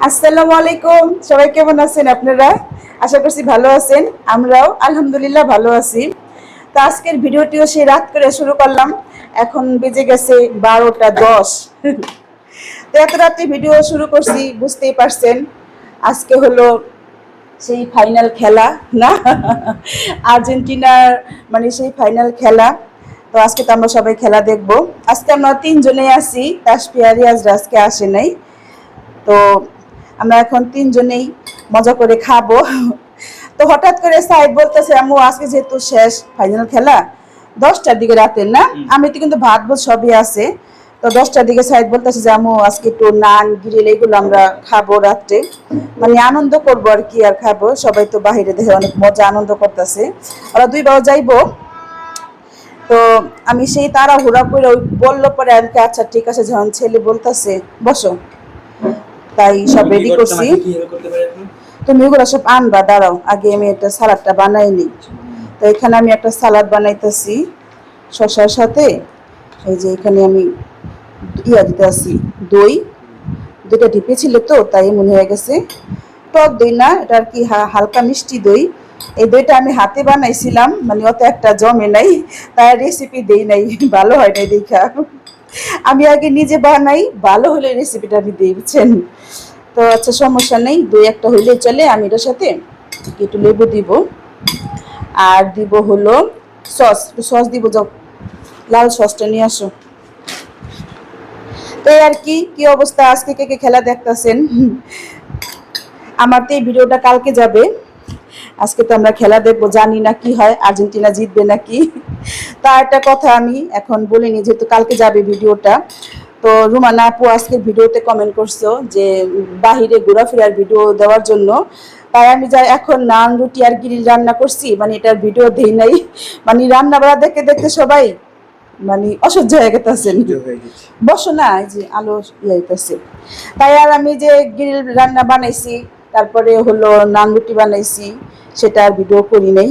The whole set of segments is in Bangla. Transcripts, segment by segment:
আসসালামু আলাইকুম, সবাই কেমন আছেন আপনারা? আশা করছি ভালো আছেন। আমরাও আলহামদুলিল্লাহ ভালো আছি। তো আজকের ভিডিওটিও সেই রাত করে শুরু করলাম। এখন বেজে গেছে 12টা 10। তো এত রাতে ভিডিও শুরু করছি, বুঝতেই পারছেন। আজকে হলো সেই ফাইনাল খেলা না, আর্জেন্টিনার মানে সেই ফাইনাল খেলা। তো আজকে তো আমরা সবাই খেলা দেখবো। আজকে আমরা তিনজনেই আছি, তাসফিয়া রিয়াজরা আজকে আসে নাই। তো আমরা এখন তিনজনেই মজা করে খাবো। তো হঠাৎ করে সাইদ বলতেছে, আম্মু আজকে যেহেতু শেষ ফাইনাল খেলা 10টার দিকে রাতের না, আমি তো কিন্তু ভাত বোধ সবই আছে। তো 10টার দিকে সাইদ বলতেছে যে আম্মু আজকে একটু নান গ্রিল এগুলো আমরা খাবো রাত্রে, মানে আনন্দ করবো আর কি। আর খাবো সবাই, তো বাহিরে দেখে অনেক মজা আনন্দ করতেছে। ওরা দুই বাবা যাইবো। তো আমি সেই তাড়াহুড়া করে ওই বললো পরে আর কি, আচ্ছা ঠিক আছে, যখন ছেলে বলতেছে বসো, তাই সব রেডি করছি। তুমি ওগুলো সব আনবা, দাঁড়াও আগে আমি একটা সালাদটা বানাই নিই। তো এখানে আমি একটা সালাদ বানাইতেছি শসার সাথে। এই যে এখানে আমি দিতেছি দই, দুইটা ঢিপে ছিল তো তাই মনে হয়ে গেছে। টক দই না, এটা আর কি হালকা মিষ্টি দই। এই দইটা আমি হাতে বানাইছিলাম, মানে অত একটা জমে নাই, তাই রেসিপি দেই নাই, ভালো হয় নাই দেখা। আমি আগে নিজে বানাই, ভালো হলে রেসিপিটা আমি দিই, বুঝছেন। তো আচ্ছা সমস্যা নেই, দই একটা হইলে চলে। আমি এটার সাথে একটু লেবু দিব, আর দিব হলো সস, সস দিব। যাও লাল সসটা নিয়ে আসো। তো আর কি কি অবস্থা, আজকে কে কে খেলা দেখতেছেন? আমার তো এই ভিডিওটা কালকে যাবে। আজকে তো আমরা খেলা দেখবো, জানি না কি হয়, আর্জেন্টিনা জিতবে নাকি। তা একটা কথা আমি এখন বলিনি, যেহেতু কালকে যাবে ভিডিওটা। তো রুমানা আপু আজকে ভিডিওতে কমেন্ট করছো যে বাহিরে ঘোরাফেরার ভিডিও দেওয়ার জন্য। তাই আমি যাই এখন নান রুটি আর গ্রিল রান্না করছি, মানে এটার ভিডিও দেই নাই। মানে রান্না বাড়া দেখতে দেখতে সবাই মানে অসহ্য হয়ে গেছে। বসো না, এই যে আলো ইয়েছে। তাই আর আমি যে গ্রিল রান্না বানাইছি, তারপরে হলো নান রুটি বানাইছি, সেটা আর ভিডিও করি নাই।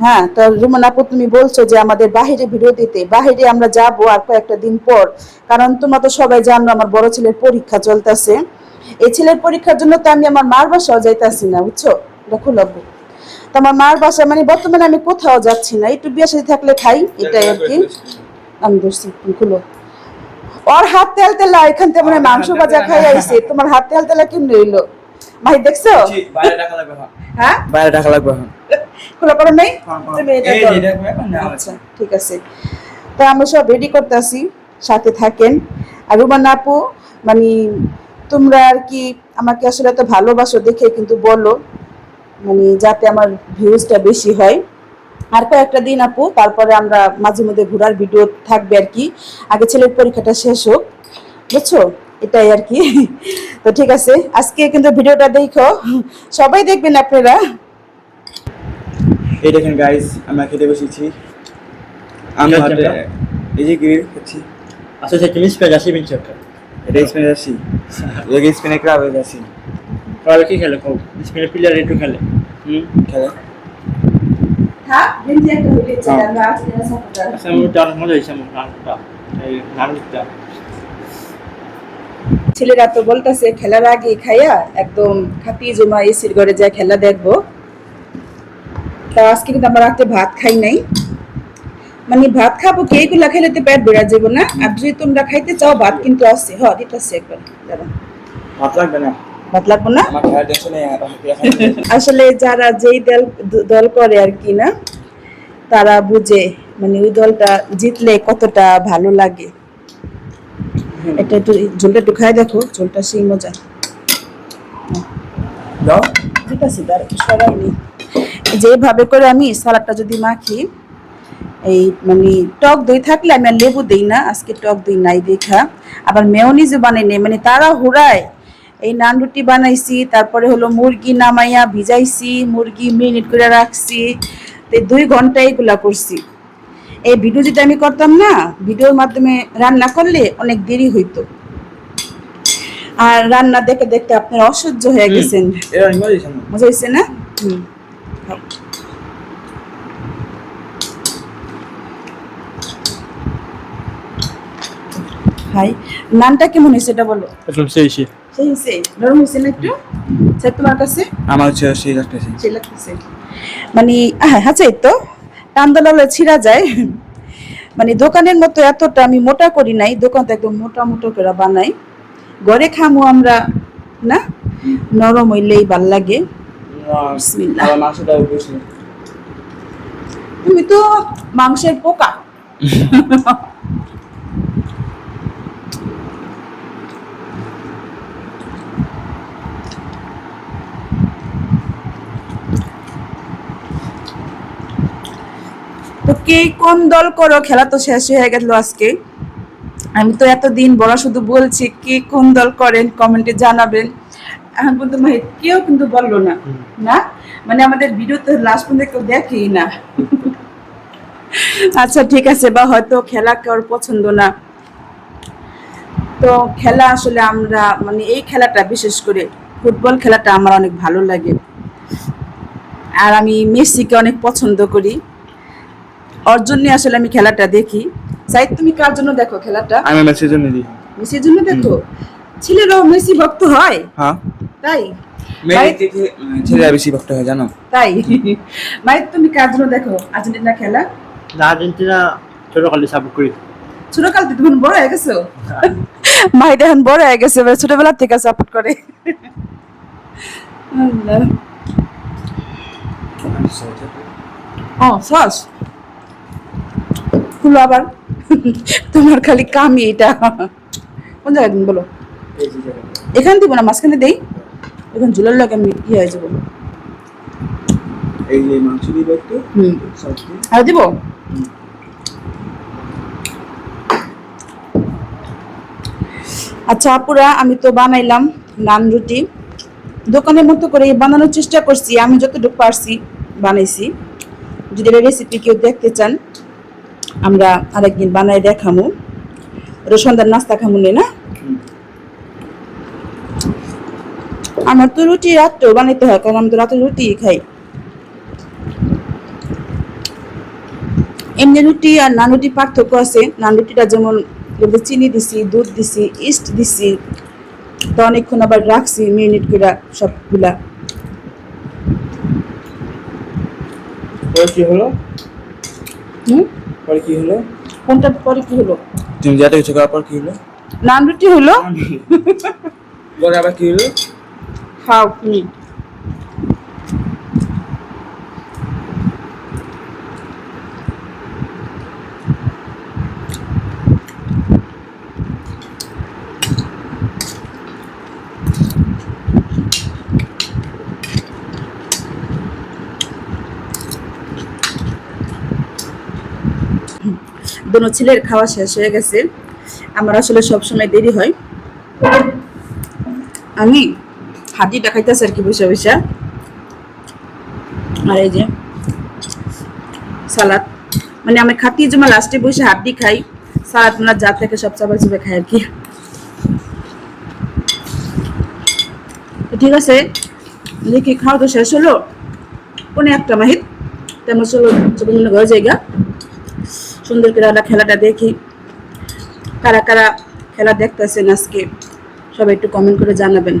হ্যাঁ, তো রুমান আপু তুমি বলছো যে আমাদের বাহিরে ভিডিও দিতে, বাহিরে আমরা যাব আর কয়েকটা দিন পর। কারণ তোমরা তো সবাই জানো আমার বড় ছেলের পরীক্ষা চলতেছে। এই ছেলের পরীক্ষার জন্য তো আমি আমার মার বাসাও যাইতেছি না, বুঝছো। এটা খুলবো তো আমার মার বাসা, মানে বর্তমানে আমি কোথাও যাচ্ছি না, একটু বিয়ে সাথে থাকলে খাই, এটাই আর কি। আমি ধরছি, খুলো। ওর হাত তেল তেলা, এখান থেকে মানে মাংস ভাজা খাই আইছে, তোমার হাত তেল তেলা কেমনে হইলো? মাহি দেখছো? হ্যাঁ বাইরে টাকা লাগবে। খোলা পড়া নেই, তুমি এটা আচ্ছা ঠিক আছে। তো আমরা সব রেডি করতেছি, সাথে থাকেন। আর রুমান আপু, মানে তোমরা আর কি আমাকে আসলে এত ভালোবাসো দেখে কিন্তু বলো, মানে যাতে আমার ভিউজটা বেশি হয়। আর কয়েকটা দিন আপু, তারপরে আমরা মাঝে মধ্যে ঘোরার ভিডিও থাকবে আর কি। আগে ছেলের পরীক্ষাটা শেষ হোক, বুঝছো, এটাই আর কি। তো ঠিক আছে, আজকে কিন্তু ভিডিওটা দেখো, সবাই দেখবেন আপনারা। এই দেখেন গাইস, আমরা খেতে বসেছি। আমি হাতে এই যে গ্রিল খাচ্ছি। আচ্ছা আচ্ছা, তুমি স্পেস আসি বিন চক্কর এটা স্পেনে আসি, এই স্পেনে ক্রাবে আসি। তাহলে কি খেলে খাও, স্পেনের প্লেয়ার একটু খেলে খেলে হ্যাঁ দিন একটা হইছে, আমরা আজকে না সাপোর্টার। আচ্ছা আমি তো অনেক মজা হয়েছে আমার নামটা, এই নামটা। ছেলেরা তো বলতেছে খেলার আগে খাইয়া একদম খাপি জমা এসির ঘরে যায় খেলা দেখবো। তা আজকে কিন্তু আমরা রাতে ভাত খাই নাই, মানে ভাত খাবো কি, এইগুলা খেলে তো পেট বেড়া যাবো না। আর যদি তোমরা খাইতে চাও ভাত কিন্তু আছে, হ্যাঁ দিতেছে একবার, দাঁড়াও। ভাত লাগবে না, ভাত লাগবো না। আমার খাওয়ার টেনশন নেই। আসলে যারা যেই দল করে আর কি না, তারা বুঝে মানে ওই দলটা জিতলে কতটা ভালো লাগে। এটা একটু ঝোলটা একটু খাই দেখো, ঝোলটা সেই মজা। দাও ঠিক আছে, দাঁড়াও সবাই নেই। যেভাবে করে আমি সালাডটা যদি মাখি, এই মানে টক দই থাকলে আমি আর লেবু দিই না, আজকে টক দই নাই দেখা। আবার মেয়োনিজও বানাই নেই, মানে তারা হুড়ায় এই নান রুটি বানাইছি, তারপরে হলো মুরগি নামাইয়া ভিজাইছি, মুরগি মিনিট করে রাখছি, তো 2 ঘন্টা এগুলা করছি। এই ভিডিও যদি আমি করতাম না, ভিডিওর মাধ্যমে রান্না করলে অনেক দেরি হইতো। আর রান্না দেখে দেখতে আপনারা অসহ্য হয়ে গেছেন। এর মজা হইছে না, মজা হয়েছে না? হাই, নানটা কেমন হয়েছে এটা বলো। একদম সেই সেই হয়েছে, নরম হয়েছে না একটু? স্যার তোমার কাছে আমার হচ্ছে সেই লাগতেছে। সেই লাগতেছে মানে আচ্ছা, এই তো টান্দা ছিঁড়া যায়। মানে দোকানের মতো এতটা আমি মোটা করি নাই, দোকান তো একদম মোটা মোটা করে বানাই। ঘরে খামু আমরা না, নরম হইলেই ভাল লাগে। বিসমিল্লাহ। আমার মাংসটা বেশি। তুমি তো মাংসের পোকা। তো কে কোন দল করো, খেলা তো শেষ হয়ে গেল আজকে। আমি তো এতদিন বড় শুধু বলছি কে কোন দল করেন কমেন্টে জানাবেন। এখন কিন্তু কেউ কিন্তু বললো না, না মানে আমাদের ভিডিও তো লাস্ট পর্যন্ত কেউ দেখেই না। আচ্ছা ঠিক আছে, বা হয়তো খেলা কারোর পছন্দ না। তো খেলা আসলে আমরা মানে এই খেলাটা বিশেষ করে ফুটবল খেলাটা আমার অনেক ভালো লাগে, আর আমি মেসিকে অনেক পছন্দ করি। ওর জন্য আসলে আমি খেলাটা দেখি। সাইদ, তুমি কার জন্য দেখো খেলাটা? আমি মেসির জন্য দিই। মেসির জন্য দেখো? ছেলেরাও মেসি ভক্ত হয়? হ্যাঁ, তাই? মেসি থেকে ছেলেরা বেশি ভক্ত হয় জানো? তাই? মাইক, তুমি কার জন্য দেখো আর্জেন্টিনা খেলা? আর্জেন্টিনা ছোটকালে সাপোর্ট করি। ছোটকাল থেকে তুমি বড় হয়ে গেছো? মাইট এখন বড় হয়ে গেছে, ছোটবেলা থেকে সাপোর্ট করে। আল্লাহ। ও সস খুলো আবার। তোমার খালি কামি এটা। কোন জায়গায় তুমি বলো? এখান দিব না, মাঝখানে দেই, এখন ঝুলার লাগে আমি ইয়ে হয়ে যাবো। এই যে মাংস দিব একটু। আর দিব? আচ্ছা আপুরা, আমি তো বানাইলাম নান রুটি, দোকানের মতো করে বানানোর চেষ্টা করছি, আমি যতটুকু পারছি বানাইছি। যদি রেসিপি কেউ দেখতে চান আমরা আরেকদিন বানাই দেখামু, সন্ধ্যার নাস্তা খামু না। আমার তো রুটি রাত্রেও বানাইতে হয়, কারণ আমি তো রাতে রুটি খাই। এমনি রুটি আর নান রুটি পার্থক্য আছে। নান রুটিটা যেমন চিনি দিছি, দুধ দিছি, ইস্ট দিছি, তো অনেকক্ষণ আবার রাখছি মিনিট করে সবগুলা। পরে কি হলো? পরে কি হলো? কোনটা পরে কি হলো? তুমি যেটা কিছু করার পর কি হলো? নান রুটি হলো। পরে আবার কি হলো? খাও তুমি। দোনো ছেলের খাওয়া শেষ হয়ে গেছে। আমার আসলে সবসময় দেরি হয়। আমি হাঁটিটা খাইতেছি আর কি বসে বসে। আর এই যে সালাদ, মানে আমি খাতি জমা লাস্টে বসে হাঁটি খাই, সালাদ মানে যা থেকে সব চাপা চুপে খাই আর কি। ঠিক আছে, দেখি খাওয়া তো শেষ হলো, কোন একটা মাহিত তেমন চলো চলো ঘরে জায়গা সুন্দর করে আমরা খেলাটা দেখি। কারা কারা খেলা দেখতেছেন আজকে সবাই একটু কমেন্ট করে জানাবেন।